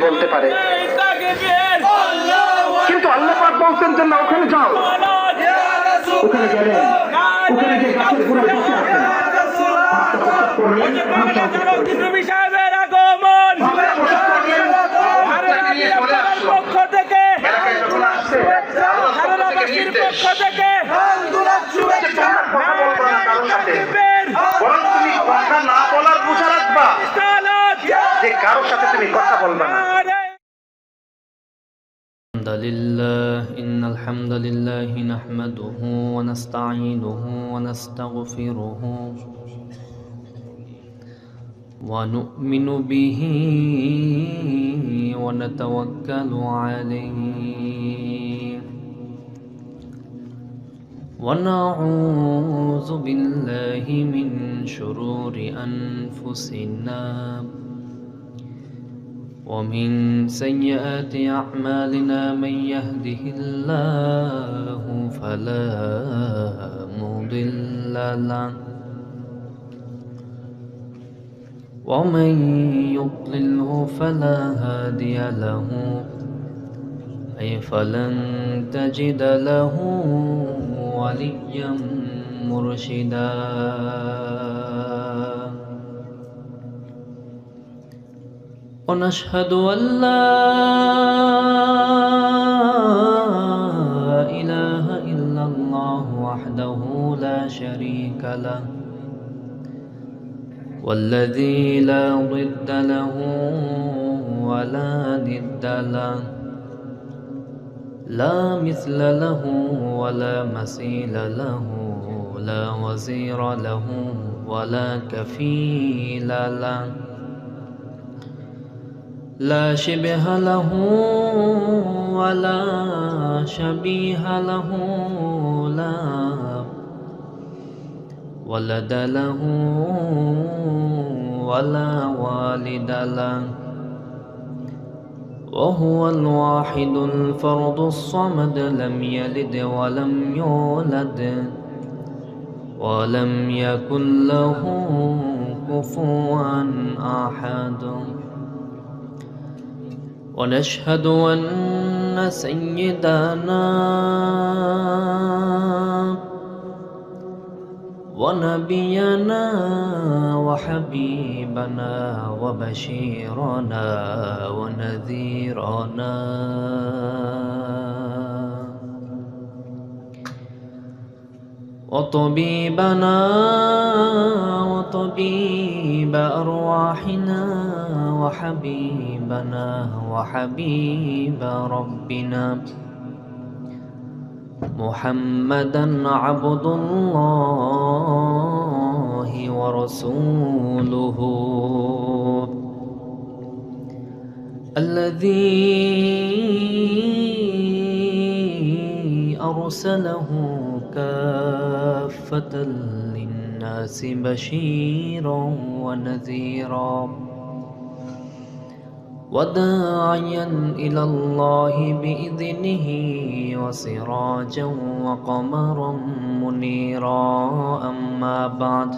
বলতে পারে, কিন্তু আল্লাহ পাক বলছেন যে না, ওখানে যাও। ওখানে গেলেন, ওখানে যে গাছের গোড়ায় বসে আছেন, পক্ষ থেকে তুমি কথা না বলার বোঝা রাখবা, যে কারোর সাথে তুমি কথা বলবা না। إن الحمد لله نحمده ونستعينه ونستغفره ونؤمن به ونتوكل عليه ونعوذ بالله من شرور أنفسنا ومن سيئات أعمالنا من يهده الله فلا مضل له ومن يضلله فلا هادي له أي فلن تجد له وليا مرشدا ونشهد أن لا إله إلا الله وحده لا شريك له والذي لا ضد له ولا ند له لا مثل له ولا مثيل له لا وزير له ولا كفيل له لا شبه له ولا شبيه له لا ولد له ولا والد له وهو الواحد الفرد الصمد لم يلد ولم يولد ولم يكن له كفوا أحد ونشهد أن سيدنا ونبينا وحبيبنا وبشيرنا ونذيرنا وطبيبنا وطبيب أرواحنا وحبيبنا وحبيب ربنا محمدا عبد الله ورسوله الذي أرسله كافة للناس بشيرا ونذيرا وداعيا إلى الله بإذنه وسراجا وقمرا منيرا أما بعد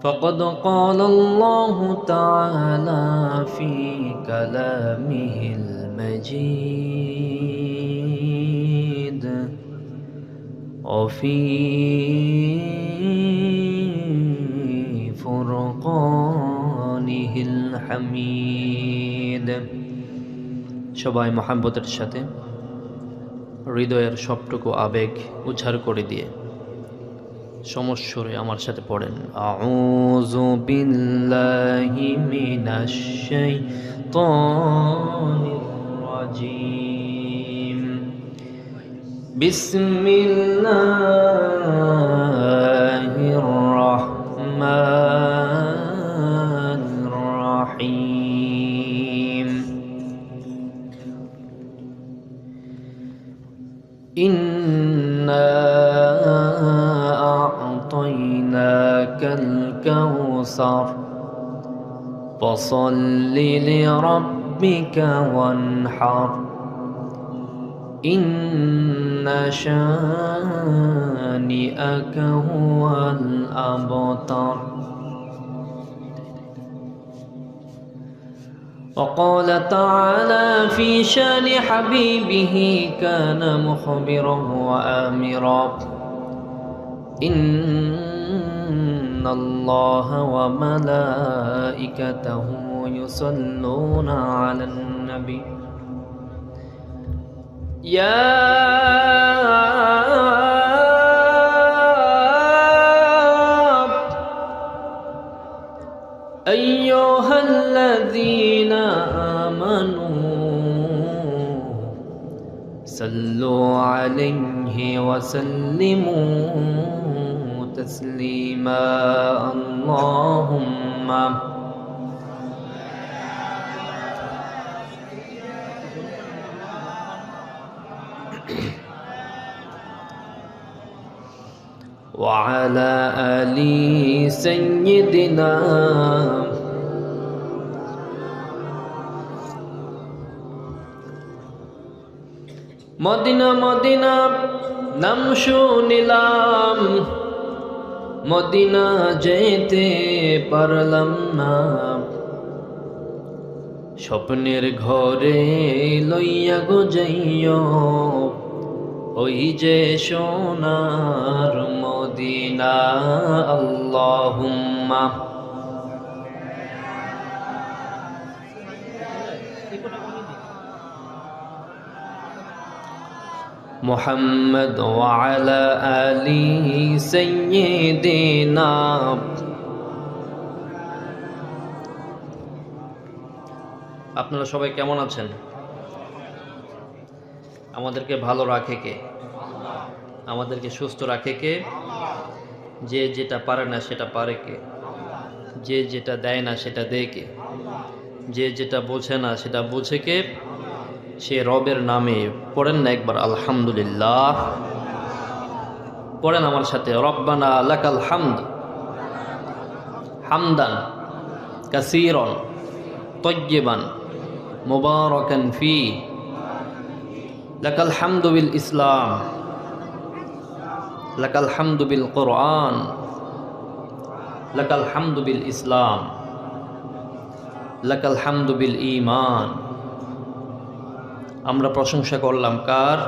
فقد قال الله تعالى في كلامه المجيد وفي فرقانه الحميد সবাই মহব্বতের সাথে হৃদয়ের সবটুকু আবেগ উজাড় করে দিয়ে সমস্বরে আমার সাথে পড়েন, আউযু বিল্লাহি মিনাশ শাইতানির রাজিম বিসমিল্লাহির রাহমানির রাহিম ইন্না أعطيناك الكوثر فصل لربك وانحر إن شانئك هو الأبتر وقال تعالى في شان حبيبه كان مخبرا وآمرا إن الله وملائكته يصلون على النبي يا أيها الذين آمنوا صلوا عليه وسلموا تسليما اللهم وعلى آل سيدنا মদিনা মদিনা নাম শুনিলাম মদিনা যেতে পারলাম না স্বপ্নের ঘরে লইয়া গো যাইও ওই যে সোনার মদিনা আল্লাহুম্মা মুহাম্মদ ওয়া আলা আলি সাইয়্যিদিনা। আপনারা সবাই কেমন আছেন? আমাদেরকে ভালো রাখে কে? আমাদেরকে সুস্থ রাখে কে? যে যেটা পারে না সেটা পারে কে? যে যেটা দেয় না সেটা দেয় কে? যে যেটা বোঝে না সেটা বোঝে কে? সে রবের নামে পড়েন না একবার আলহামদুলিল্লাহ। পড়েন আমার সাথে, রব্বানা লাকাল হামদ হামদান কাসীরান তাইয়্যিবান মুবারাকান ফি লাকাল হামদু বিল ইসলাম লাকাল হামদু বিল কুরআন লাকাল হামদু বিল ইসলাম লাকাল হামদু বিল ঈমান। আমরা প্রশংসা করলাম কার?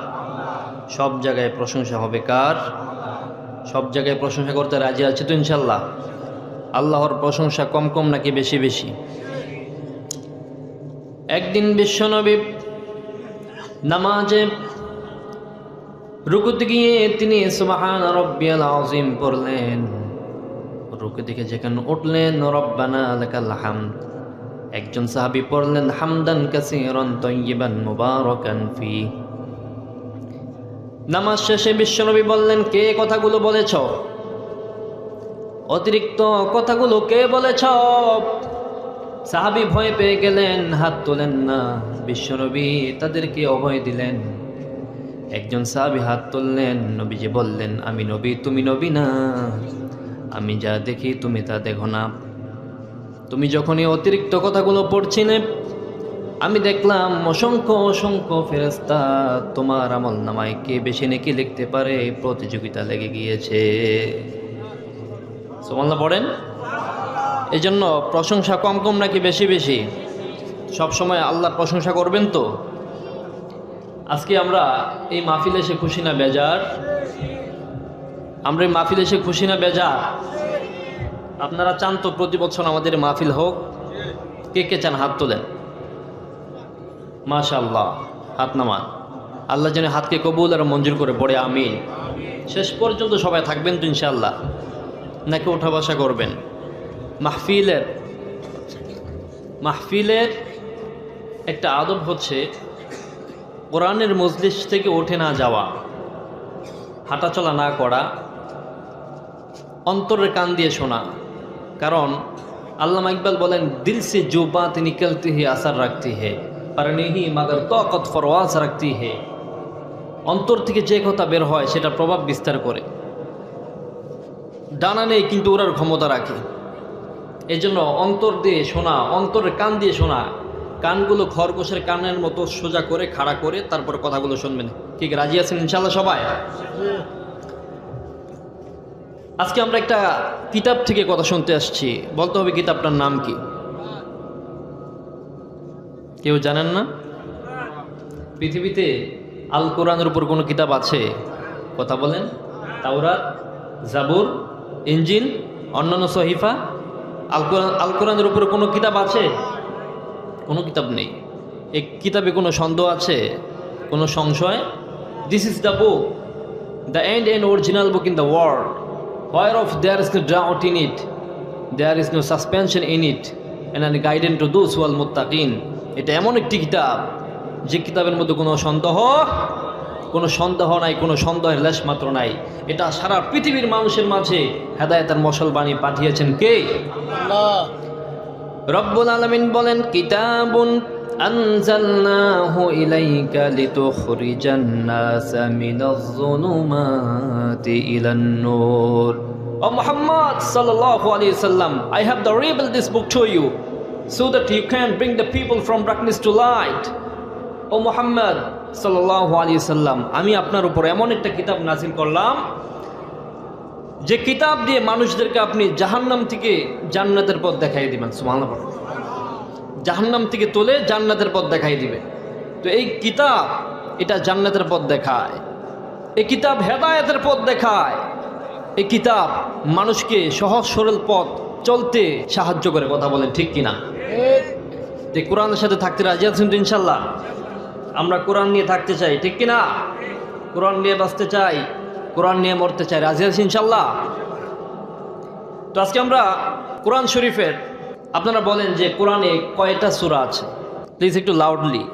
সব জায়গায় প্রশংসা হবে কার? সব জায়গায় প্রশংসা করতে রাজি আছে তো ইনশাল্লাহ? আল্লাহর প্রশংসা কম কম নাকি বেশি বেশি? একদিন বিশ্বনবী নামাজে রুকুতে গিয়ে তিনি সুবহান রাব্বিয়াল আযীম পড়লেন। রুকু থেকে যেখানে উঠলেন রব্বানা লাকাল হামদ, একজন সাহাবী পড়লেন হামদান কাসীরান তাইয়্যিবান মুবারাকান ফি। নামাজ শেষে বিশ্বনবী বললেন, কে কথাগুলো বলেছ? অতিরিক্ত কথাগুলো কে বলেছ? সাহাবী ভয় পেয়ে গেলেন, হাত তোলেন না। বিশ্বনবী তাদেরকে অভয় দিলেন। একজন সাহাবী হাত তুললেন, নবীজি বললেন, আমি নবী, তুমি নবী না। আমি যা দেখি তুমি তা দেখো না। তুমি যখনই অতিরিক্ত কথাগুলো পড়ছিলে আমি দেখলাম অসংখ্য অসংখ্য ফেরেশতা তোমার আমল নামায় কে বেশি নেকি লিখতে পারে প্রতিযোগিতা লেগে গিয়েছে। সুবহানাল্লাহ পড়েন। এই জন্য প্রশংসা কম কম নাকি বেশি বেশি? সব সময় আল্লাহর প্রশংসা করবেন তো। আজকে আমরা এই মাহফিলে এসে খুশি না বেজার? আমরা এই মাহফিলে এসে খুশি না বেজার? আপনারা চান তো প্রতি বছর আমাদের মাহফিল হোক? কে কে চান হাত তোলেন। মাশাআল্লাহ, হাত নামান। আল্লাহ যেন হাতকে কবুল আর মঞ্জুর করে পড়ে আমিন। শেষ পর্যন্ত সবাই থাকবেন তো ইনশাআল্লাহ, নাকি ওঠা বসা করবেন? মাহফিলের একটা আদব হচ্ছে কোরআনের মজলিস থেকে ওঠে না যাওয়া, হাঁটাচলা না করা, অন্তরের কান দিয়ে শোনা। কারণ আল্লামা ইকবাল বলেন, দিল সে জো বাত নিকলতি হে আসার রাখতি হে, पर नहीं मगर तौकत फरवाज रखती है। অন্তর থেকে যে কথা বের হয় সেটা প্রভাব বিস্তার করে। ডানা নেই কিন্তু ওরার ক্ষমতা রাখে। এই জন্য অন্তর দিয়ে শোনা, অন্তরের কান দিয়ে শোনা। কানগুলো খরগোশের কানের মতো সোজা করে খাড়া করে তারপর কথাগুলো শুনবেন। কি রাজি আছেন ইনশাআল্লাহ সবাই? আজকে আমরা একটা কিতাব থেকে কথা শুনতে আসছি। বলতে হবে কিতাবটার নাম কি? কেউ জানেন না? পৃথিবীতে আল কোরআনের উপর কোনো কিতাব আছে? কথা বলেন। তাওরাত, জাবুর, ইনজিল, অন্যান্য সহিফা, আল কোরআনের উপর কোনো কিতাব আছে? কোনো কিতাব নেই। এই কিতাবে কোনো সন্দেহ আছে? কোনো সংশয়? This is the book, the end and original book in the world, whereof there is no doubt in it, there is no suspension in it, and a guidance to those who are muttaqin. এটা এমন একটি কিতাব যে কিতাবের মধ্যে কোনো সন্দেহ নাই, কোনো সন্দেহের লেশ মাত্র নাই। এটা সারা পৃথিবীর মানুষের মাঝে হেদায়েতের মশাল বাণী পাঠিয়েছেন কে? আল্লাহ। রব্বুল আলামিন বলেন, কিতাবুন আনজালনাহু ইলাইকা লিতুখরিজান নাসা মিনাজ যুলুমাতি ইলান নূর। ও মুহাম্মদ সাল্লাল্লাহু আলাইহি সাল্লাম, I have revealed this book to you so that you can bring the people from darkness to light. ও মুহাম্মদ সাল্লাল্লাহু আলাইহি সাল্লাম, আমি আপনার উপর এমন একটা কিতাব নাযিল করলাম যে কিতাব দিয়ে মানুষদেরকে আপনি জাহান্নাম থেকে জান্নাতের পথ দেখাই দিবেন। সুবহানাল্লাহ। জাহান্নাম থেকে তুলে জান্নাতের পথ দেখাই দিবে। তো এই কিতাব এটা জান্নাতের পথ দেখায়, এই কিতাব হেদায়েতের পথ দেখায়, এই কিতাব মানুষকে সহজ সরল পথ চলতে সাহায্য করে। কথা বলেন ঠিক কিনা? যে কোরআনের সাথে থাকতে রাজি আছেন তো ইনশাল্লাহ? আমরা কোরআন নিয়ে থাকতে চাই, ঠিক কিনা? কোরআন নিয়ে বাঁচতে চাই, কোরআন নিয়ে মরতে চাই, রাজি আছি ইনশাল্লাহ? তো আজকে আমরা কোরআন শরীফের, আপনারা বলেন যে কোরআনে কয়টা সূরা আছে? প্লিজ একটু লাউডলি।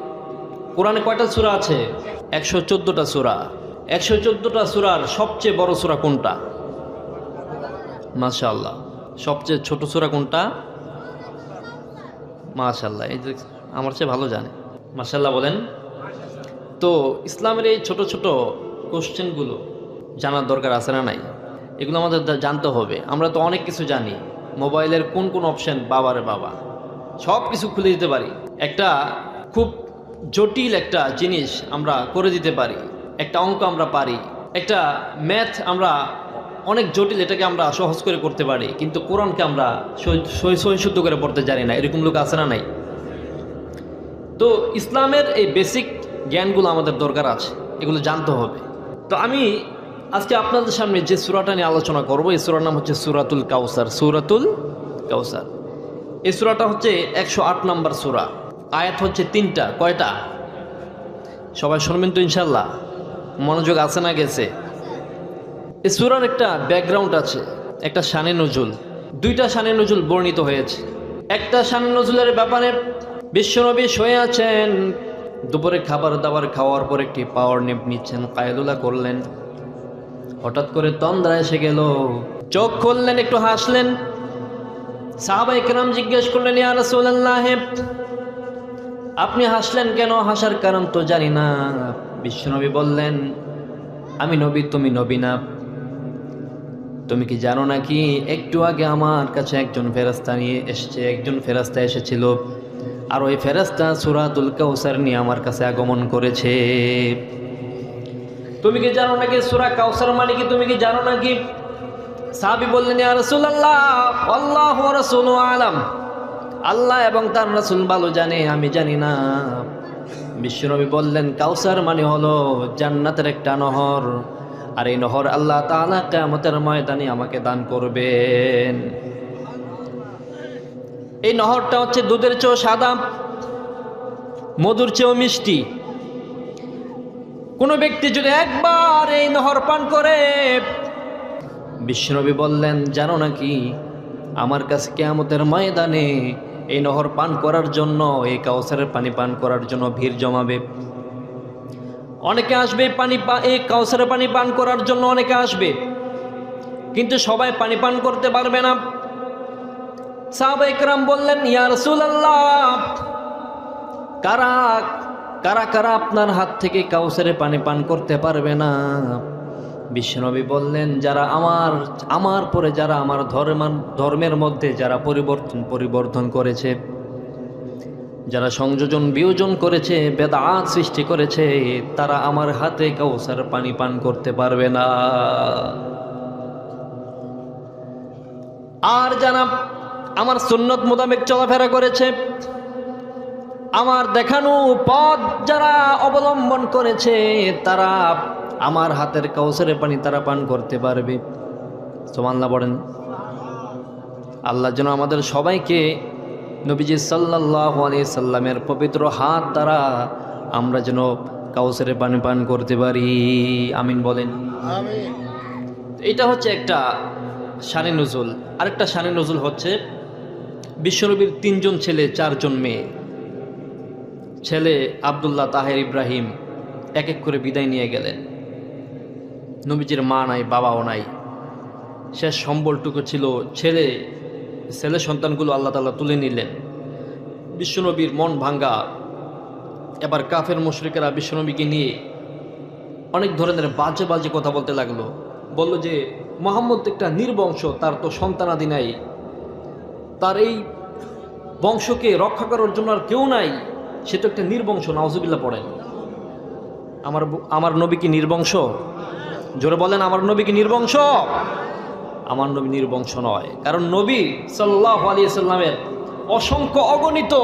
কোরআনে কয়টা সূরা আছে? 114টা সূরা। 114টা সূরার সবচেয়ে বড় সূরা কোনটা? মাশাআল্লাহ। সবচেয়ে ছোট সূরা কোনটা? মাশাআল্লাহ। এই যে আমার চেয়ে ভালো জানে, মাশাআল্লাহ বলেন। তো ইসলামের এই ছোট ছোট কোশ্চেনগুলো জানার দরকার আছে না নাই? এগুলো আমাদের জানতে হবে। আমরা তো অনেক কিছু জানি, মোবাইলের কোন কোন অপশন বাবারে বাবা সব কিছু খুলে দিতে পারি। একটা খুব জটিল একটা জিনিস আমরা করে দিতে পারি, একটা অঙ্ক আমরা পারি, একটা ম্যাথ আমরা অনেক জটিল, এটাকে আমরা সহজ করে করতে পারি, কিন্তু কোরআনকে আমরা শুদ্ধ করে পড়তে জানি না। এরকম লোক আছে না নাই? তো ইসলামের এই বেসিক জ্ঞানগুলো আমাদের দরকার আছে, এগুলো জানতে হবে। তো আমি আজকে আপনাদের সামনে যে সূরাটা নিয়ে আলোচনা করব, এই সূরার নাম হচ্ছে সূরাতুল কাউসার। সূরাতুল কাউসার এই সূরাটা হচ্ছে 108 নম্বর সূরা। আয়াত হচ্ছে 3টা। কয়টা? সবাই শুনবেন তো ইনশাল্লাহ? মনোযোগ আছে না গেছে? এই সূরার একটা ব্যাকগ্রাউন্ড আছে, একটা শানে নজুল, 2টা শানে নজুল বর্ণিত হয়েছে। একটা শানে নজুলের ব্যাপারে বিশ্বনবী শুয়ে আছেন, দুপুরে খাবার দাবার খাওয়ার পর একটি পাওয়ার নেপ নিচ্ছেন, কায়দুলা করলেন। হঠাৎ করে তন্দ্রা এসে গেল, চোখ খুললেন, একটু হাসলেন। সাহাবায়ে কেরাম জিজ্ঞেস করলেন, ইয়া রাসূলুল্লাহ, আপনি হাসলেন কেন? হাসার কারণ তো জানি না। বিশ্বনবী বললেন, আমি নবী, তুমি নবী না। তুমি কি জানো নাকি একটু আগে আমার কাছে একজন ফেরেশতা নিয়ে এসেছে, একজন ফেরেশতা এসেছিল, আর ওই ফেরেশতা সূরাতুল কাউসার নিয়ে আমার কাছে আগমন করেছে। তুমি কি জানো নাকি সূরা কাউসার মানে কি? তুমি কি জানো নাকি? সাহাবী বললেন, ইয়া রাসূলুল্লাহ, আল্লাহু ওয়া রাসূলুহু আলাম, আল্লাহ এবং তার রাসূল ভালো জানে, আমি জানি না। বিশ্বনবী বললেন, কাউসার মানে হলো জান্নাতের একটা নহর, আর এই নহর আল্লাহ তাআলা কিয়ামতের ময়দানে আমাকে দান করবেন। এই নহরটা হচ্ছে দুধের চেয়েও সাদা, মধুর চেয়েও মিষ্টি। কোনো ব্যক্তি যদি একবার এই নহর পান করে, বিশ্বনবী বললেন, জানো নাকি আমার কাছে কিয়ামতের ময়দানে এই নহর পান করার জন্য, এই কাউসারের পানি পান করার জন্য ভিড় জমাবে। অনেকে আসবে এই কাউসারের পানি পান করার জন্য, অনেকে আসবে, কিন্তু সবাই পানি পান করতে পারবে না। সাহাবায়ে কেরাম বললেন, ইয়া রাসূলুল্লাহ, কারা কারা কারা আপনার হাত থেকে কাউসারের পানি পান করতে পারবে না? বিশ্বনবী বললেন, যারা আমার পরে যারা আমার ধর্মের মধ্যে যারা পরিবর্তন করেছে, যারা সংযোজন বিয়োজন করেছে, বেদাত সৃষ্টি করেছে, তারা আমার হাতে কাউসার পানি পান করতে পারবে না। আর যারা আমার সুন্নত মোতাবেক চলাফেরা করেছে, আমার দেখানো পথ যারা অবলম্বন করেছে তারা আমার হাতের কাউসারের পানি তারা পান করতে পারবে। সুবহানাল্লাহ বলেন। আল্লাহ যেন আমাদের সবাইকে নবীজি সাল্লাল্লাহু আলাইহি সাল্লামের পবিত্র হাত দ্বারা আমরা যেন কাউসারের পানি পান করতে পারি। আমিন বলেন। আমিন। এটা হচ্ছে একটা শানে নজুল। আরেকটা শানে নজুল হচ্ছে বিশ্বনবীর 3 জন ছেলে 4 জন মেয়ে। ছেলে আব্দুল্লাহ, তাহের, ইব্রাহিম এক এক করে বিদায় নিয়ে গেলেন। নবীজির মা নাই, বাবাও নাই। শেষ সম্বলটুকু ছিল ছেলে সন্তানগুলো আল্লাহ তাআলা তুলে নিলেন। বিশ্বনবীর মন ভাঙ্গা। এবার কাফের মুশরিকেরা বিশ্বনবীকে নিয়ে অনেক ধরনের বাজে বাজে কথা বলতে লাগলো। বলল যে মুহাম্মদ একটা নির্বংশ, তার তো সন্তানাদি নাই, তার এই বংশকে রক্ষা করার জন্য আর কেউ নাই, সে তো একটা নির্বংশ। নাউজুবিল্লাহ পড়েন। আমার নবী কি নির্বংশ? জোরে বলেন, আমার নবী কি নির্বংশ? আমার নবী নির্বংশ নয়। কারণ নবী সাল্লাল্লাহু আলাইহি সাল্লামের অসংখ্য অগণিত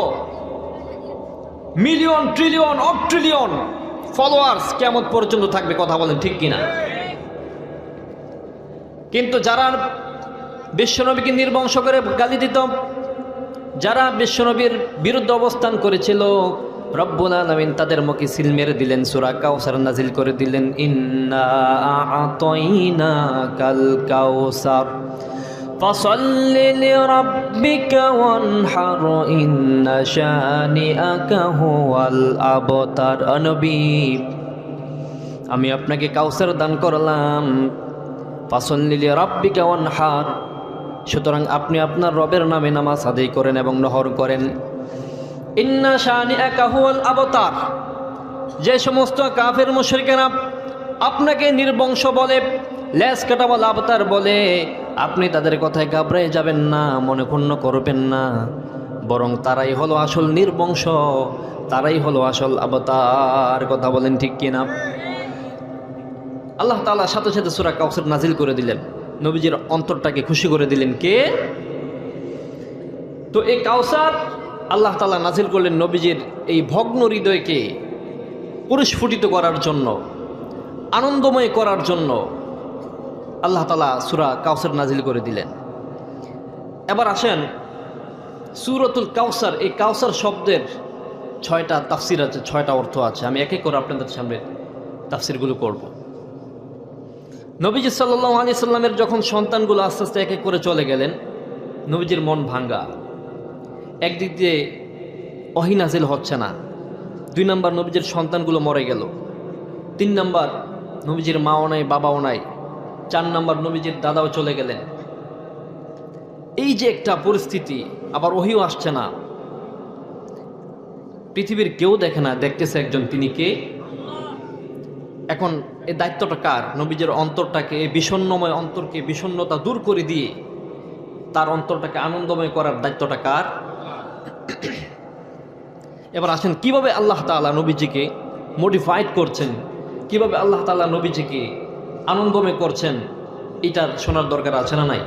মিলিয়ন, ট্রিলিয়ন, অবট্রিলিয়ন ফলোয়ার্স কিয়ামত পর্যন্ত থাকবে। কথা বলেন ঠিক কিনা? কিন্তু যারা বিশ্বনবীকে নির্বংশ করে গালি দিত, যারা বিশ্বনবীর বিরুদ্ধে অবস্থান করেছিল, রব্বুল আলামিন তাদের মুখে সিল মেরে দিলেন, সূরা কাউসার নাজিল করে দিলেন। ইন্না আ'তাইনাকাল কাউসার ফাসাল্লি লিরাব্বিকা ওয়ানহার ইন্না শানিআকা হুয়াল আবতার। নবী, আমি আপনাকে কাউসার দান করলাম। ফাসাল্লি লিরাব্বিকা ওয়ানহার, সুতরাং আপনি আপনার রবের নামে নামাজ আদায় করেন এবং নহর করেন। ইন্না শানিআকা হুয়াল আবতার, যে সমস্ত কাফের মুশরিকেরা আপনাকে নির্বংশ বলে, লেজ কাটা বলে, আবতার বলে, আপনি তাদের কথায় ঘাবড়ে যাবেন না, মনে ক্ষুণ্ণ করবেন না, বরং তারাই হলো আসল নির্বংশ, তারাই হলো আসল আবতার। কথা বলেন ঠিক কিনা? আল্লাহ তাআলা সাথে সাথে সূরা কাউসার নাজিল করে দিলেন, নবীজির অন্তরটাকে খুশি করে দিলেন। কে? তো এই কাউসার আল্লাহ তাআলা নাজিল করলেন নবীজির এই ভগ্ন হৃদয়কে পরিস্ফুটিত করার জন্য, আনন্দময় করার জন্য আল্লাহ তাআলা সূরা কাউসার নাজিল করে দিলেন। এবার আসেন সূরাতুল কাউসার। এই কাউসার শব্দের 6টা তাফসির আছে, 6টা অর্থ আছে। আমি এক এক করে আপনাদের সামনে তাফসিরগুলো করব। নবীজি সাল্লাল্লাহু আলাইহি সাল্লামের যখন সন্তানগুলো আস্তে আস্তে এক এক করে চলে গেলেন, নবীজির মন ভাঙ্গা। একদিক দিয়ে ওহী নাজিল হচ্ছে না, 2 নাম্বার নবীজির সন্তানগুলো মরে গেল, 3 নাম্বার নবীজির মাও নাই, বাবাও নাই, 4 নাম্বার নবীজির দাদাও চলে গেলেন। এই যে একটা পরিস্থিতি, আবার ওহীও আসছে না, পৃথিবীর কেউ দেখে না, দেখতেছে একজন, তিনি কে? এখন এই দায়িত্বটা কার? নবীজির অন্তরটাকে, এই বিষণ্ণময় অন্তরকে, বিষণ্ণতা দূর করে দিয়ে তার অন্তরটাকে আনন্দময় করার দায়িত্বটা কার? এবার আসেন কিভাবে আল্লাহ তাআলা নবীজিকে মডিফাইড করছেন, কিভাবে আল্লাহ তাআলা নবীজিকে আনন্দময় করছেন, এটার শোনার দরকার আছে না নাই?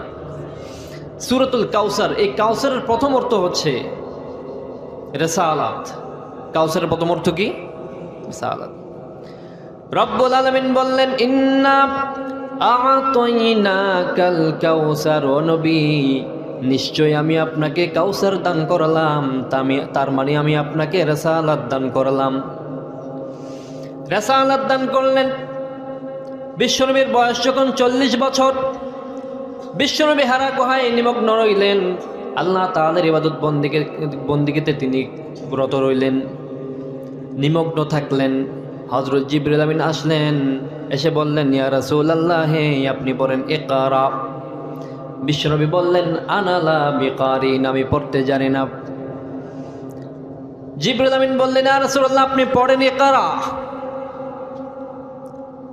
সূরাতুল কাউসার, এই কাউসারের প্রথম অর্থ হচ্ছে রিসালাত। কাউসারের প্রথম অর্থ কি? রিসালাত। রব্বুল আলামিন বললেন, ইন্না আ'তাইনাকাল কাউসার। ও নবী, নিশ্চয় আমি আপনাকে কাউসার দান করলাম। তার মানে আমি আপনাকে রিসালাত দান করলাম। রিসালাত দান করলেন। বিশ্বনবীর বয়স যখন 40 বছর, বিশ্বনবী হারা গুহায় নিমগ্ন রইলেন। আল্লাহ তাআলার ইবাদত বন্দিগিতে তিনি ব্রত রইলেন, নিমগ্ন থাকলেন। হযরত জিবরিল আমিন আসলেন, এসে বললেন, ইয়া রাসূলুল্লাহ, হে আপনি পড়েন ইকরা। বিশ্বনবী বললেন, আনা লা বিকারিন, আমি পড়তে জানি না। জিবরিল আমিন বললেন, ইয়া রাসূলুল্লাহ, আপনি পড়েন ইকরা।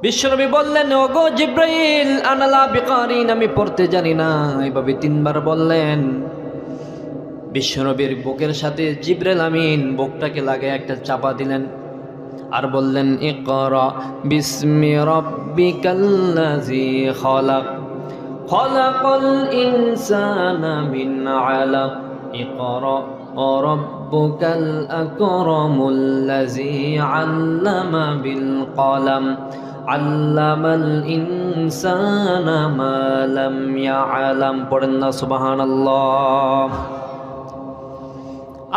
বিশ্বনবী বললেন, ওগো জিবরাইল, আনা লা বিকারিন, আমি পড়তে জানি না। এইভাবে 3 বার বললেন। বিশ্বনবীর বুকের সাথে জিবরিল আমিন বুকটাকে লাগে একটা চাপা দিলেন, আর বললেন, ইকরা বিসমি রাব্বিকাল্লাযী খালাক, খালাকাল ইনসানা মিন আলাক, ইকরা وربك الأكرم الذي علم بالقلم علم الإنسان ما لم يعلم পড়েন সুবহানাল্লাহ।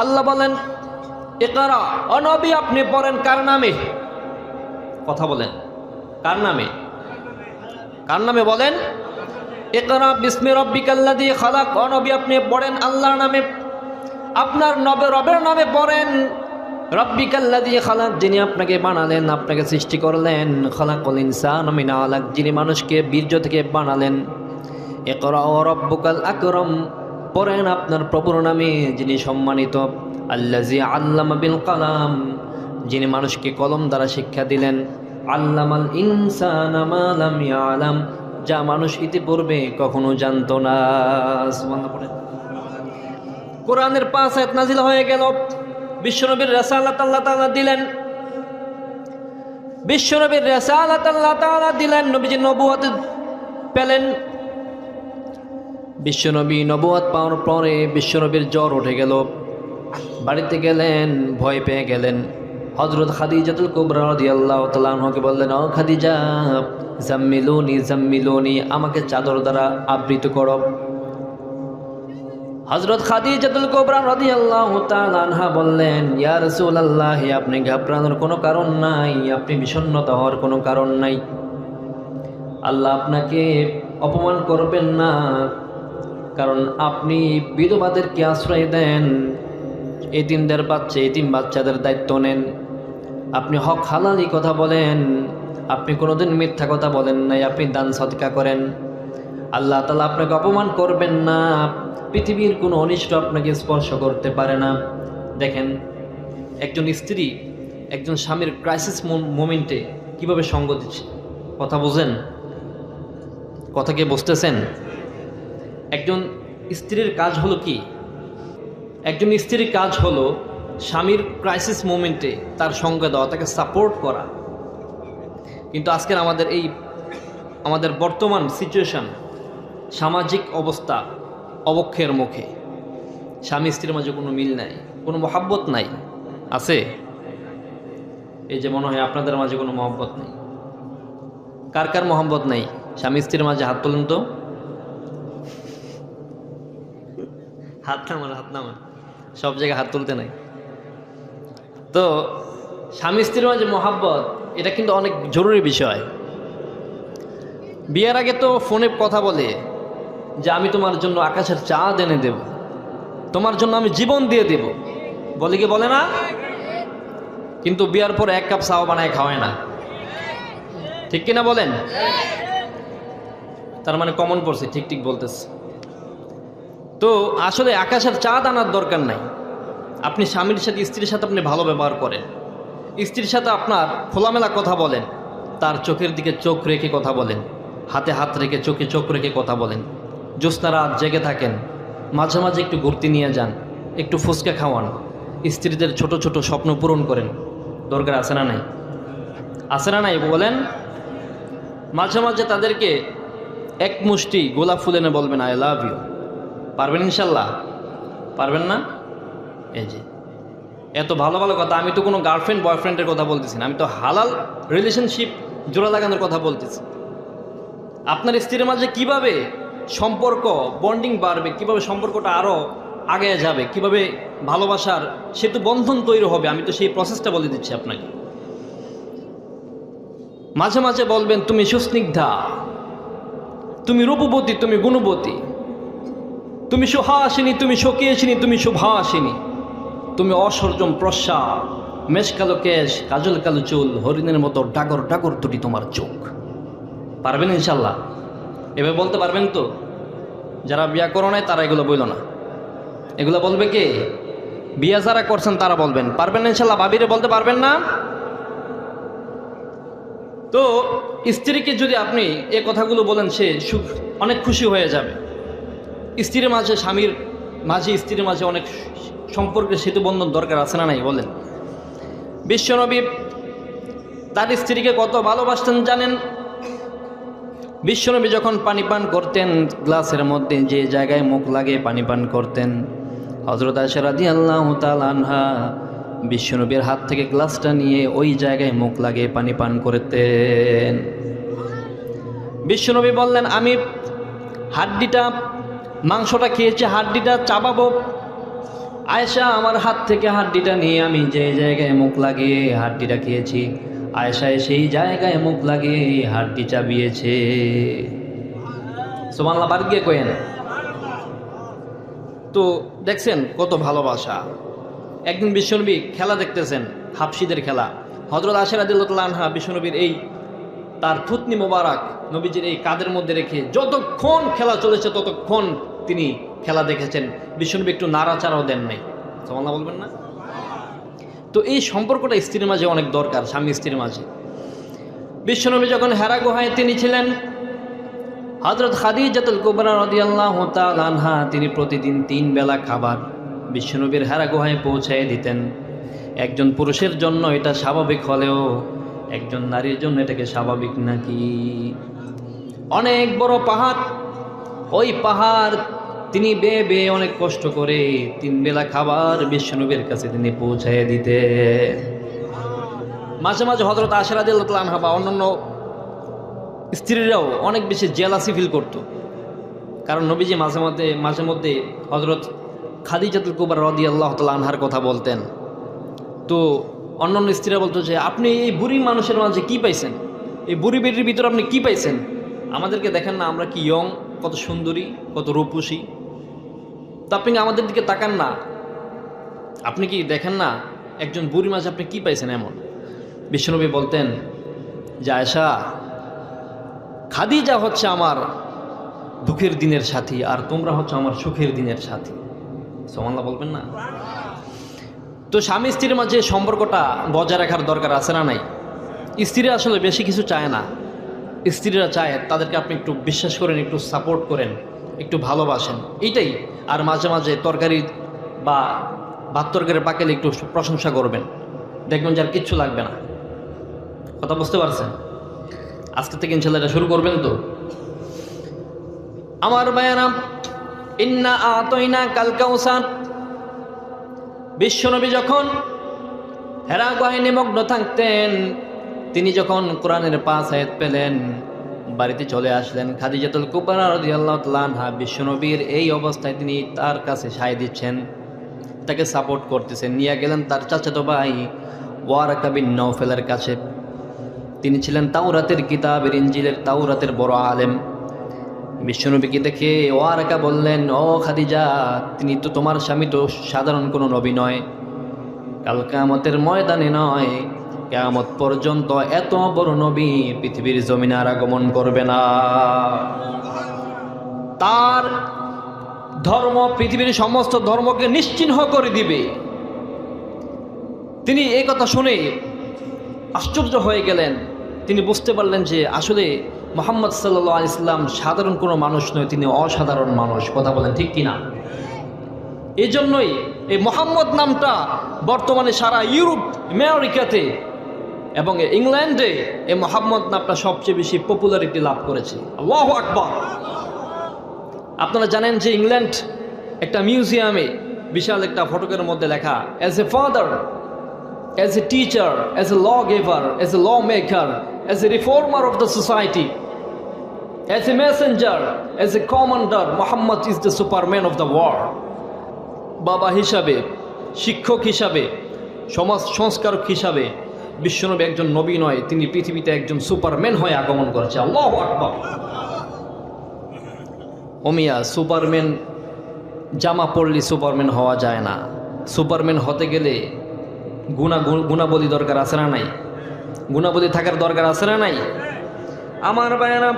আল্লাহ বলেন ইকরা, ও নবী আপনি পড়েন কার নামে? কথা বলেন, কার নামে? কার নামে বলেন? ইকরা বিসমি রাব্বিকাল্লাযী খালাক, ও নবী আপনি পড়েন আল্লাহর নামে, আপনার রবের নামে পড়েন। রাব্বিকাল্লাযী খালাক, যিনি আপনাকে বানালেন, আপনাকে সৃষ্টি করলেন। খালাকাল ইনসানা মিন আলাক, যিনি মানুষকে বীর্য থেকে বানালেন। ইকরা ওয়া রাব্বুকাল আকরাম, পড়েন আপনার প্রভুর নামে যিনি সম্মানিত। আল্লাযী আল্লামা বিল কলম, যিনি মানুষকে কলম দ্বারা শিক্ষা দিলেন। আল্লামাল ইনসানা মা লাম ইয়ালাম, যা মানুষ ইতিপূর্বে কখনো জানতো না। সুবহানাল্লাহ পড়েন। কোরআনের 5 আয়াত নাজিল হয়ে গেল, বিশ্বনবীর রিসালাত আল্লাহ তাআলা দিলেন। বিশ্বনবীর রিসালাত আল্লাহ তাআলা দিলেন, নবীজি নবুয়ত পেলেন। বিশ্বনবী নবুয়ত পাওয়ার পরে বিশ্বনবীর জ্বর উঠে গেল, বাড়িতে গেলেন, ভয় পেয়ে গেলেন। হযরত খাদিজাতুল কুবরা রাদিয়াল্লাহু তাআলা আনহাকে বললেন, ও খাদিজা, জাম্মিলুনি জাম্মিলুনি, আমাকে চাদর দ্বারা আবৃত করো। হযরত খাদিজাতুল কুবরা রাদিয়াল্লাহু তাআলা আনহা বললেন, ইয়া রাসূলুল্লাহ, আপনি ঘাবড়ানোর কোনো কারণ নাই, আপনি বিষণ্ণতা হওয়ার কোনো কারণ নাই। আল্লাহ আপনাকে অপমান করবেন না, কারণ আপনি বিধবাদেরকে আশ্রয় দেন, এতিমদের এতিম বাচ্চাদের দায়িত্ব নেন, আপনি হক হালালি কথা বলেন, আপনি কোনোদিন মিথ্যা কথা বলেন নাই, আপনি দান সদকা করেন। আল্লাহ তাআলা আপনাকে অপমান করবেন না, পৃথিবীর কোনো অনিষ্ট আপনাকে স্পর্শ করতে পারে না। দেখেন, একজন স্ত্রী একজন স্বামীর ক্রাইসিস মোমেন্টে কিভাবে সঙ্গ দিচ্ছে। কথা বুঝেন? কথা কি বুঝতেছেন? একজন স্ত্রীর কাজ হলো কি? একজন স্ত্রীর কাজ হলো স্বামীর ক্রাইসিস মোমেন্টে তার সঙ্গ দেওয়া, তাকে সাপোর্ট করা। কিন্তু আজকের আমাদের বর্তমান সিচুয়েশন, সামাজিক অবস্থা অবক্ষয়ের মুখে, স্বামী স্ত্রীর মাঝে কোনো মিল নাই, কোনো মহাব্বত নাই। আছে? এই যে মনে হয় আপনাদের মাঝে কোনো মহব্বত নেই। কার কার মহব্বত নাই স্বামী স্ত্রীর মাঝে? হাত তোলেন তো। হাত নামান, সব জায়গায় হাত তুলতে নাই। তো স্বামী স্ত্রীর মাঝে মহাব্বত, এটা কিন্তু অনেক জরুরি বিষয়। বিয়ের আগে তো ফোনে কথা বলে যে আমি তোমার জন্য আকাশের চাঁদ এনে দেব, তোমার জন্য আমি জীবন দিয়ে দেব, বলে কি বলে না? কিন্তু বিয়ার পর 1 কাপ চাও বানায় খাওয়ায় না, ঠিক কিনা বলেন? তার মানে কমন পড়ছে, ঠিক ঠিক বলতেছে। তো আসলে আকাশের চাঁদ আনার দরকার নাই। আপনি স্বামীর সাথে, স্ত্রীর সাথে আপনি ভালো ব্যবহার করেন, স্ত্রীর সাথে আপনার খোলামেলা কথা বলেন, তার চোখের দিকে চোখ রেখে কথা বলেন, হাতে হাত রেখে চোখে চোখ রেখে কথা বলেন। জ্যোৎস্না রাত জেগে থাকেন, মাঝে মাঝে একটু ঘুরতে নিয়ে যান, একটু ফুচকা খাওয়ান, স্ত্রীদের ছোট ছোট স্বপ্ন পূরণ করেন। দরকার আছে না নাই? আছে না নাই বলেন? মাঝে মাঝে তাদেরকে এক মুষ্টি গোলাপ ফুল এনে বলবেন আই লাভ ইউ। পারবেন ইনশাল্লাহ? পারবেন না? এই যে এত ভালো ভালো কথা। আমি তো কোনো গার্লফ্রেন্ড বয়ফ্রেন্ডের কথা বলতেছি না, আমি তো হালাল রিলেশনশিপ জোড়া লাগানোর কথা বলতেছি। আপনার স্ত্রীর মাঝে কিভাবে সম্পর্ক বন্ডিং বাড়বে, কিভাবে সম্পর্কটা আরও আগে যাবে, কিভাবে ভালোবাসার সেতু বন্ধন তৈরি হবে, আমি তো সেই প্রসেসটা বলে দিচ্ছি আপনাকে। মাঝে মাঝে বলবেন তুমি সুস্নিগ্ধা, তুমি রূপবতী, তুমি গুণবতী, তুমি সুহাসিনী, তুমি শোকিয়েছিনী, তুমি শুভাসিনী, তুমি অসর্জম প্রস্রাব, মেষ কালো কেশ, কাজল কালো চুল, হরিণের মতো ডাগর ডাগর দুটি তোমার চোখ। পারবেন ইনশাল্লাহ? এভাবে বলতে পারবেন তো? যারা বিয়া করো নাই তারা এগুলো বইল না, এগুলো বলবে কে? বিয়া যারা করছেন তারা বলবেন। পারবেন ইনশাল্লাহ? ভাবিরে বলতে পারবেন না? তো স্ত্রীকে যদি আপনি এ কথাগুলো বলেন, সে অনেক খুশি হয়ে যাবে। স্ত্রীর মাঝে, স্বামীর মাঝে, স্ত্রীর মাঝে অনেক সম্পর্কের সেতুবন্ধন দরকার আছে না নাই বলেন? বিশ্বনবী তার স্ত্রীকে কত ভালোবাসতেন জানেন? বিশ্বনবী যখন পানি পান করতেন, গ্লাসের মধ্যে যে জায়গায় মুখ লাগে পানি পান করতেন, হযরত আয়েশা রাদিয়াল্লাহু তাআলা আনহা বিশ্বনবীর হাত থেকে গ্লাসটা নিয়ে ওই জায়গায় মুখ লাগিয়ে পানি পান করতেন। বিশ্বনবী বললেন, আমি হাড্ডিটা মাংসটা খেয়েছি, হাড্ডিটা চাবাবো। আয়েশা আমার হাত থেকে হাড্ডিটা নিয়ে আমি যে জায়গায় মুখ লাগিয়ে হাড্ডিটা খেয়েছি, আয়েশা সেই জায়গায় মুখ লাগিয়ে হাড্ডি চাবিয়েছে। সুবহানাল্লাহ, বার গিয়ে কয়েন। তো দেখছেন কত ভালোবাসা। একদিন বিশ্বনবী খেলা দেখতেছেন, হাফসিদের খেলা। হযরত আয়েশা রাদিয়াল্লাহু তাআলা আনহা বিশ্বনবীর এই তার থুতনি মোবারক নবীজির এই কাঁধের মধ্যে রেখে যতক্ষণ খেলা চলেছে ততক্ষণ তিনি খেলা দেখেছেন। বিশ্বনবী একটু নাড়াচাড়াও দেন নাই। সুবহানাল্লাহ বলবেন না? তো এই সম্পর্কটা স্ত্রীর মাঝে অনেক দরকার, স্বামী স্ত্রীর মাঝে। বিশ্বনবী যখন হেরা গুহায় তিনি ছিলেন, হযরত খাদিজাতুল কুবরা রাদিয়াল্লাহু তাআলা আনহা তিনি প্রতিদিন 3 বেলা খাবার বিশ্বনবীর হেরা গুহায় পৌঁছায় দিতেন। একজন পুরুষের জন্য এটা স্বাভাবিক হলেও একজন নারীর জন্য এটাকে স্বাভাবিক নাকি? অনেক বড় পাহাড়, ওই পাহাড় তিনি বেয়ে বেয়ে অনেক কষ্ট করে 3 বেলা খাবার বিশ্বনবীর কাছে তিনি পৌঁছায় দিতেন। মাঝে মাঝে হযরত আয়েশা রাদিয়াল্লাহু তাআলা আনহা বা অন্যান্য স্ত্রীরাও অনেক বেশি জেলাসি ফিল করত, কারণ নবীজি মাঝে মধ্যে হযরত খাদিজাতুল কুবরা রাদিয়াল্লাহু তাআলা আনহার কথা বলতেন। তো অন্যান্য স্ত্রীরা বলতো যে, আপনি এই বুড়ি মানুষের মাঝে কি পাইছেন, এই বুড়ি বেটির ভিতরে আপনি কি পাইছেন? আমাদেরকে দেখেন না, আমরা কি ইয়ং, কত সুন্দরী, কত রূপসী, তো আপনি আমাদের দিকে তাকান না, আপনি কি দেখেন না একজন বুড়ি মাঝে আপনি কি পাইছেন এমন? বিশ্বনবী বলতেন যে, আয়েশা, খাদিজা হচ্ছে আমার দুঃখের দিনের সাথী আর তোমরা হচ্ছে আমার সুখের দিনের সাথী। সুবহানাল্লাহ বলবেন না? তো স্বামী স্ত্রীর মাঝে সম্পর্কটা বজায় রাখার দরকার আছে না নাই? স্ত্রীরা আসলে বেশি কিছু চায় না। স্ত্রীরা চায় তাদেরকে আপনি একটু বিশ্বাস করেন, একটু সাপোর্ট করেন, একটু ভালোবাসেন, এইটাই। আর মাঝে মাঝে তরকারি বা ভাত তরকারি পাকেলে একটু প্রশংসা করবেন, দেখবেন যে আর কিচ্ছু লাগবে না। কথা বুঝতে পারছেন? আজকে থেকে ইনশাআল্লাহ এটা শুরু করবেন তো? আমার ভাইয়েরা, ইন্না আতাইনা কাল কাউসার। বিশ্বনবী যখন হেরা গুহায় নিমগ্ন থাকতেন, তিনি যখন কোরআনের 5 আয়াত পেলেন, বাড়িতে চলে আসলেন। খাদিজাতুল কুবরা রাদিয়াল্লাহু তাআলা আনহা বিশ্বনবীর এই অবস্থায় তিনি তার কাছে সায় দিচ্ছেন, তাকে সাপোর্ট করতেছেন। নিয়ে গেলেন তার চাচাতো ভাই ওয়ারাকা বিন নওফেলের কাছে। তিনি ছিলেন তাওরাতের কিতাবের, ইনজিলের তাওরাতের বড় আলেম। বিশ্বনবীকে দেখে ওয়ারাকা বললেন, ও খাদিজা, তিনি তো তোমার স্বামী তো সাধারণ কোনো নবী নয়, কাল কিয়ামতের ময়দানে নয়, কিয়ামত পর্যন্ত এত বড় নবী পৃথিবীর জমিনে আর আগমন করবে না। তার ধর্ম পৃথিবীর সমস্ত ধর্মকে নিশ্চিহ্ন করে দিবে। তিনি এই কথা শুনে আশ্চর্য হয়ে গেলেন। তিনি বুঝতে পারলেন যে আসলে মুহাম্মদ সাল্লাল্লাহু আলাইহি সাল্লাম সাধারণ কোনো মানুষ নয়, তিনি অসাধারণ মানুষ। কথা বলেন ঠিক কিনা? এই জন্যই এই মুহাম্মদ নামটা বর্তমানে সারা ইউরোপ, আমেরিকাতে এবং ইংল্যান্ডে এই মুহাম্মদ নামটা সবচেয়ে বেশি পপুলারিটি লাভ করেছে। আল্লাহু আকবার। আপনারা জানেন যে ইংল্যান্ড একটা মিউজিয়ামে বিশাল একটা ফটকের মধ্যে লেখা, as a father, as a teacher, as a lawgiver, as a lawmaker, as a reformer of the society, as a messenger, as a commander, Muhammad is the superman of the world. বাবা হিসাবে, শিক্ষক হিসাবে, সমাজ সংস্কারক হিসাবে বিশ্বনবী একজন নবী নয়, তিনি পৃথিবীতে একজন সুপারম্যান হয়ে আগমন করেছে। আল্লাহু আকবার। ওমিয়া, সুপারম্যান জামা পড়লে সুপারম্যান হওয়া যায় না। সুপারম্যান হতে গেলে গুণাবলী দরকার আছে না নাই? গুণাবলী থাকার দরকার আছে না নাই? আমার ভাইয়েরা,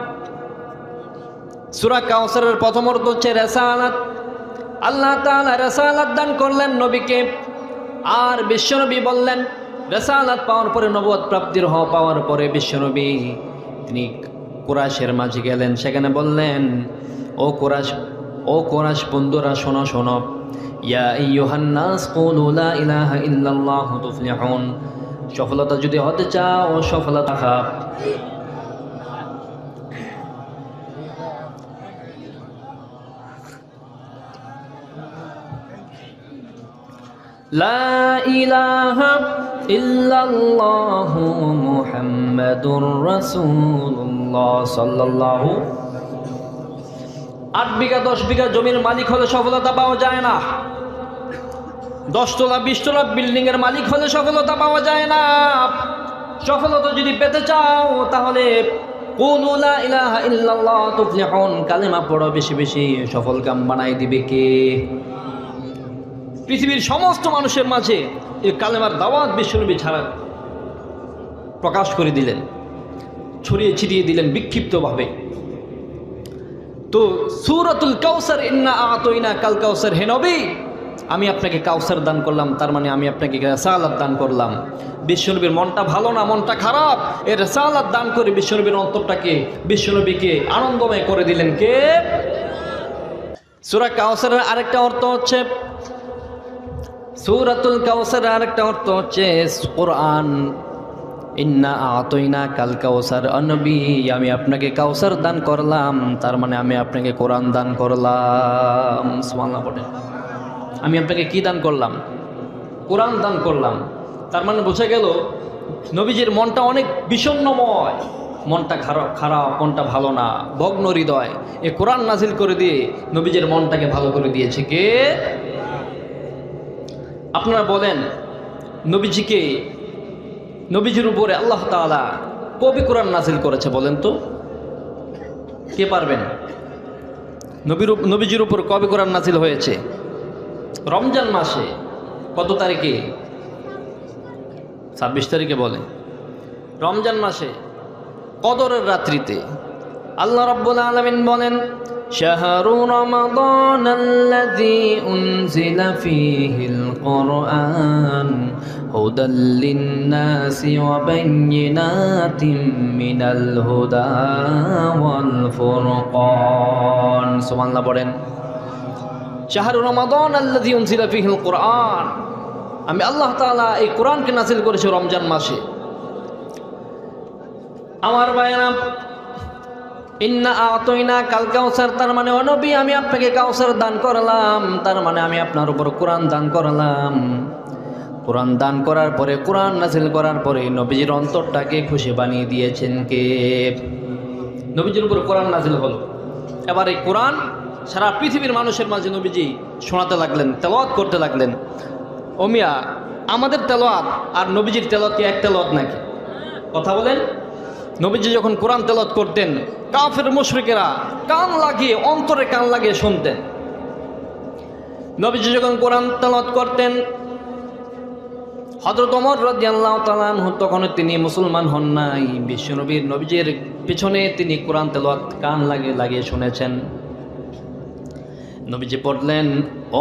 সূরা কাউসারের প্রথম অর্থ হচ্ছে রিসালাত। আল্লাহ তাআলা রিসালাত দান করলেন নবীকে, আর বিশ্বনবী বললেন রিসালাত পাওয়ার পরে, নবুয়ত প্রাপ্তির পাওয়ার পরে বিশ্বনবী তিনি কুরাইশের মাঝে গেলেন। সেখানে বললেন, ও কুরাইশ বন্ধুরা, শোনো শোনো, ইয়া আইয়ুহান নাস কুলু লা ইলাহা ইল্লাল্লাহু তুফলিহুন। সফলতা যদি হতে চাও, সফলতা খাও। লা ইলাহা ইল্লাল্লাহু মুহাম্মাদুর রাসূলুল্লাহ সাল্লাল্লাহু। 8 বিঘা 10 বিঘা জমির মালিক হলে সফলতা পাওয়া যায় না। 10 তলা 20 তলা বিল্ডিং এর মালিক হলে সফলতা পাওয়া যায় না। সফলতা যদি পেতে চাও তাহলে কুলু লা ইলাহা ইল্লাল্লাহ তুফলিহুন, কালেমা পড়ো বেশি বেশি, সফল কাম বানাই দিবে কে? পৃথিবীর সমস্ত মানুষের মাঝে এই কালেমার দাওয়াত বিশ্বনবী ছাড়া প্রকাশ করে দিলেন, ছড়িয়ে ছিটিয়ে দিলেন বিক্ষিপ্তভাবে। তো সূরাতুল কাউসার, ইন্না আ'তাইনা কাল কাউসার, হে নবী আমি আপনাকে কাউসার দান করলাম, তার মানে আমি আপনাকে রিসালাত দান করলাম। বিশ্বনবীর মনটা ভালো না, মনটা খারাপ, এই রিসালাত দান করে বিশ্বনবীর অন্তরটাকে, বিশ্বনবীকে আনন্দময় করে দিলেন কে? সূরা কাউসারের আরেকটা অর্থ হচ্ছে, সূরাতুল কাউসারের আরেকটা অর্থ হচ্ছে কোরআন। ইন্না আ'তাইনা কাল কাউসার, নবী আমি আপনাকে কাউসার দান করলাম, তার মানে আমি আপনাকে কোরআন দান করলাম। সুবহানাল্লাহ বলেন। আমি আপনাকে কি দান করলাম? কোরআন দান করলাম। তার মানে বোঝা গেল নবীজির মনটা অনেক বিষণ্ণময়, মনটা খারাপ, মনটা ভালো না, ভগ্ন হৃদয়। এই কোরআন নাজিল করে দিয়ে নবীজির মনটাকে ভালো করে দিয়েছে কে? আপনারা বলেন নবীজিকে, নবীজির উপরে আল্লাহ তাআলা কবে কোরআন নাজিল করেছে বলেন তো? কে পারবেন? নবীজির উপর কবে কোরআন নাজিল হয়েছে? রমজান মাসে। কত তারিখে? 26 তারিখে বলে। রমজান মাসে কদরের রাত্রিতে আল্লাহ রাব্বুল আলামিন বলেন, শাহরু রমাদানাল্লাযী উনজিলা ফীহিল কুরআন হুদাল লিন-নাসি ওয়া বাইয়িনাতিম মিনাল হুদা ওয়াল ফুরকান। সুবহানাল্লাহ বলেন। শাহরু রমাদানাল্লাযী উনজিলা ফীহিল কুরআন, আমি আল্লাহ তাআলা এই কোরআনকে নাযিল করেছি রমজান মাসে। আমার ভাইরা, ইন্না আ'তাইনা কাল কাউসার, তার মানে ও নবী আমি আপনাকে কাউসার দান করলাম, তার মানে আমি আপনার উপর কোরআন দান করলাম। কোরআন দান করার পরে, কোরআন নাযিল করার পরে নবীজির অন্তরটাকে খুশি বানিয়ে দিয়েছেন কে? নবীজির উপর কোরআন নাযিল হলো। এবার এই কোরআন সারা পৃথিবীর মানুষের মাঝে নবীজি শোনাতে লাগলেন, তেলাওয়াত করতে লাগলেন। ও মিয়া, আমাদের তেলাওয়াত আর নবীজির তেলাওয়াত কি এক তেলাওয়াত নাকি? কথা বলেন। নবীজি যখন কোরআন তেলাওয়াত করতেন, কাফের মুশরিকেরা কান লাগিয়ে, অন্তরে কান লাগিয়ে শুনতেন। নবীজি যখন কোরআন তেলাওয়াত করতেন, হযরত ওমর রাদিয়াল্লাহু তাআলা আনহু তখন তিনি মুসলমান হন নাই। বিশ্বনবীর, নবীজির পিছনে তিনি কোরআন তেলাওয়াত কান লাগিয়ে শুনেছেন। নবীজি পড়লেন,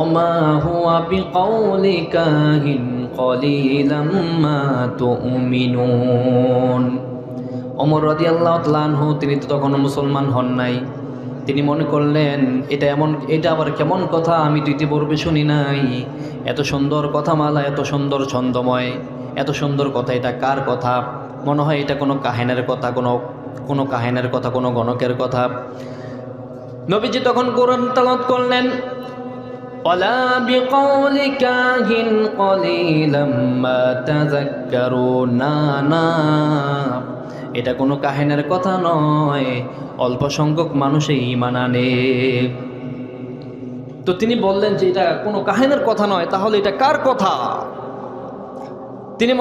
ওমা হুয়া বিকাউলি কাহিন কলিলাম মা তুমিনুন। ওমর রাদিয়াল্লাহু তাআলা আনহু তিনি তো তখন মুসলমান হন নাই। তিনি মনে করলেন এটা আবার কেমন কথা, আমি তো ইতিপূর্বে শুনি নাই। এত সুন্দর কথামালা, এত সুন্দর ছন্দময়, এত সুন্দর কথা, এটা কার কথা? মনে হয় এটা কোনো কাহিনের কথা, কোনো কাহিনের কথা, কোনো গণকের কথা। নবীজি তখন কোরআন তেলাওয়াত করলেন, ওয়ালা বিকাউলি কাহিন কলিলাম মা তাযাক্কারুন। না, এটা কোনো কাহিনের কথা নয়, অল্প সংখ্যক মানুষই ঈমান আনে। তো তিনি বললেন যে এটা কোনো কাহিনের কথা নয়, তাহলে এটা কার কথা? তিনি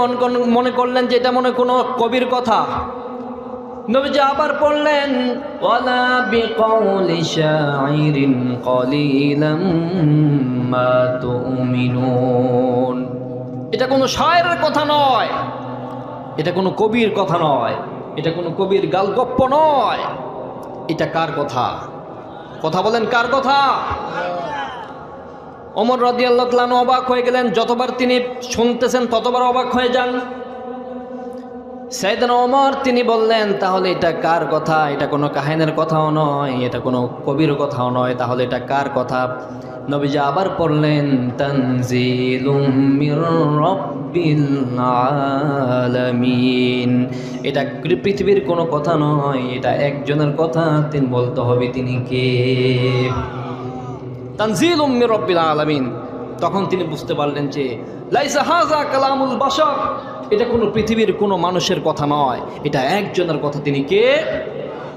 মনে করলেন যে এটা মনে কোনো কবির কথা। নবীজি আবার পড়লেন, ওয়ালা বিকাউলি শাইরিন কলিলাম মা তুমিনুন। এটা কোনো শায়েরের কথা নয়, এটা কোনো কবির কথা নয়, এটা কোনো কবির গালগপ্প নয়। এটা কার কথা? কথা বলেন, কার কথা? ওমর রাদিয়াল্লাহু তাআলা অবাক হয়ে গেলেন। যতবার তিনি শুনতেছেন ততবার অবাক হয়ে যান। সাইয়েদনা ওমর তিনি বললেন, তাহলে এটা কার কথা? এটা কোনো কাহিনীর কথাও নয়, এটা কোনো কবির কথাও নয়, তাহলে এটা কার কথা? নবীজি আবার পড়লেন, তানজিলুম মির রাব্বিল আলামিন। এটা পৃথিবীর কোনো কথা নয়, এটা একজনের কথা। তিনি বলতে হবে তিনি কে? তানজিলুম মির রাব্বিল আলামিন, তখন তিনি বুঝতে পারলেন যে লাইসা হাযা কালামুল বাশার, এটা কোনো পৃথিবীর কোনো মানুষের কথা নয়, এটা একজনের কথা। তিনি কে?